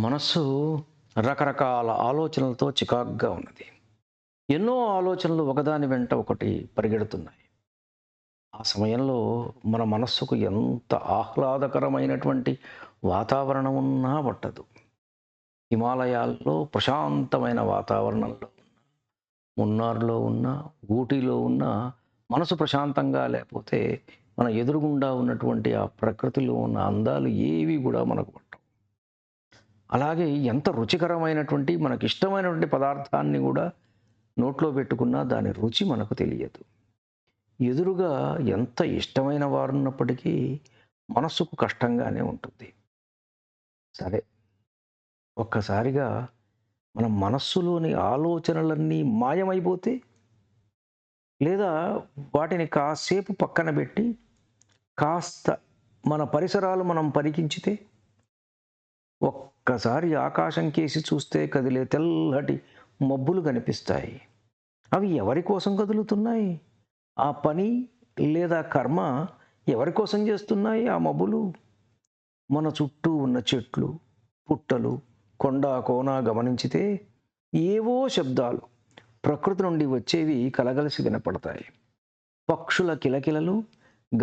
మనస్సు రకరకాల ఆలోచనలతో చికాకుగా ఉన్నది. ఎన్నో ఆలోచనలు ఒకదాని వెంట ఒకటి పరిగెడుతున్నాయి. ఆ సమయంలో మన మనస్సుకు ఎంత ఆహ్లాదకరమైనటువంటి వాతావరణం ఉన్నా పట్టదు. హిమాలయాల్లో ప్రశాంతమైన వాతావరణంలో, మున్నార్‌లో ఉన్నా, ఊటీలో ఉన్నా మనసు ప్రశాంతంగా లేకపోతే మన ఎదురుగుండా ఉన్నటువంటి ఆ ప్రకృతిలో ఉన్న అందాలు ఏవి కూడా మనకు పట్టవు. అలాగే ఎంత రుచికరమైనటువంటి మనకిష్టమైనటువంటి పదార్థాన్ని గూడా నోట్లో పెట్టుకున్నా దాని రుచి మనకు తెలియదు. ఎదురుగా ఎంత ఇష్టమైన వారున్నప్పటికీ మనస్సుకు కష్టంగానే ఉంటుంది. సరే, ఒక్కసారిగా మన మనస్సులోని ఆలోచనలన్నీ మాయమైపోతే, లేదా వాటిని కాసేపు పక్కన బెట్టి, కాస్త మన పరిసరాలు మనం పరికించితే, ఒక్కసారి ఆకాశం కేసి చూస్తే కదిలే తెల్లటి మబ్బులు కనిపిస్తాయి. అవి ఎవరి కోసం కదులుతున్నాయి? ఆ పని లేదా కర్మ ఎవరి కోసం చేస్తున్నాయి ఆ మబ్బులు? మన చుట్టూ ఉన్న చెట్లు, పుట్టలు, కొండ, కోన గమనించితే ఏవో శబ్దాలు ప్రకృతి నుండి వచ్చేవి కలగలిసి వినపడతాయి. పక్షుల కిలకిలలు,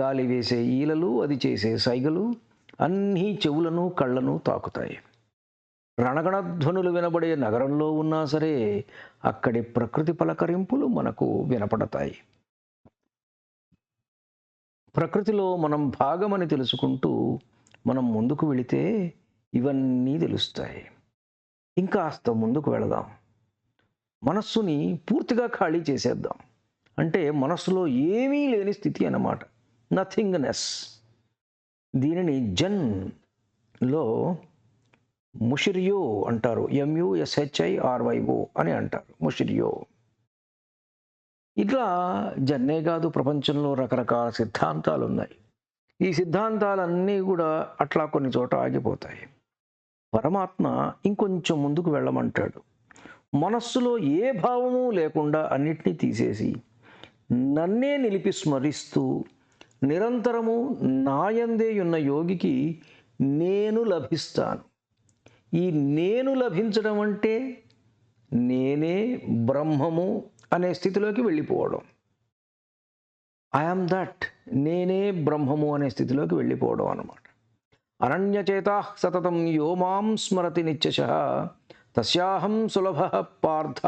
గాలి వేసే ఈలలు, అది చేసే సైగలు అన్నీ చెవులను, కళ్ళను తాకుతాయి. రణగణధ్వనులు వినబడే నగరంలో ఉన్నా సరే అక్కడి ప్రకృతి పలకరింపులు మనకు వినపడతాయి. ప్రకృతిలో మనం భాగమని తెలుసుకుంటూ మనం ముందుకు వెళితే ఇవన్నీ తెలుస్తాయి. ఇంకాస్త ముందుకు వెళదాం. మనస్సుని పూర్తిగా ఖాళీ చేసేద్దాం. అంటే మనస్సులో ఏమీ లేని స్థితి అన్నమాట. నథింగ్‌నెస్. దీనిని జెన్‌లో ముషిరియో అంటారు. MUSHIRYO అని అంటారు. ముషిరియో. ఇట్లా జన్నే కాదు, ప్రపంచంలో రకరకాల సిద్ధాంతాలున్నాయి. ఈ సిద్ధాంతాలన్నీ కూడా అట్లా కొన్ని చోట ఆగిపోతాయి. పరమాత్మ ఇంకొంచెం ముందుకు వెళ్ళమంటాడు. మనస్సులో ఏ భావము లేకుండా అన్నిటినీ తీసేసి నన్నే నిలిపి స్మరిస్తూ నిరంతరము నాయందే ఉన్న యోగికి నేను లభిస్తాను. ఈ నేను లభించడం అంటే నేనే బ్రహ్మము అనే స్థితిలోకి వెళ్ళిపోవడం. ఐ యామ్ దట్, నేనే బ్రహ్మము అనే స్థితిలోకి వెళ్ళిపోవడం అన్నమాట. అనన్యచేతాః సతతం యో మాం స్మరతి నిత్యశః తస్యాహం సులభః పార్థ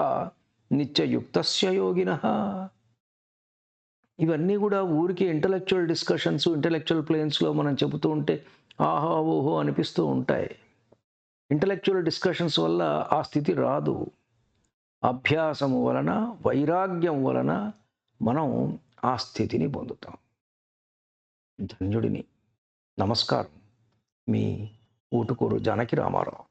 నిత్యయుక్తస్య యోగినః. ఇవన్నీ కూడా ఊరికే ఇంటలెక్చువల్ డిస్కషన్స్, ఇంటలెక్చువల్ ప్లేన్స్లో మనం చెబుతూ ఉంటే ఆహా ఓహో అనిపిస్తూ ఉంటాయి. ఇంటలెక్చువల్ డిస్కషన్స్ వల్ల ఆ స్థితి రాదు. అభ్యాసము వలన, వైరాగ్యం వలన మనం ఆ స్థితిని పొందుతాం. ధన్యుడిని. నమస్కారం. మీ ఊటుకూరు జానకి రామారావు.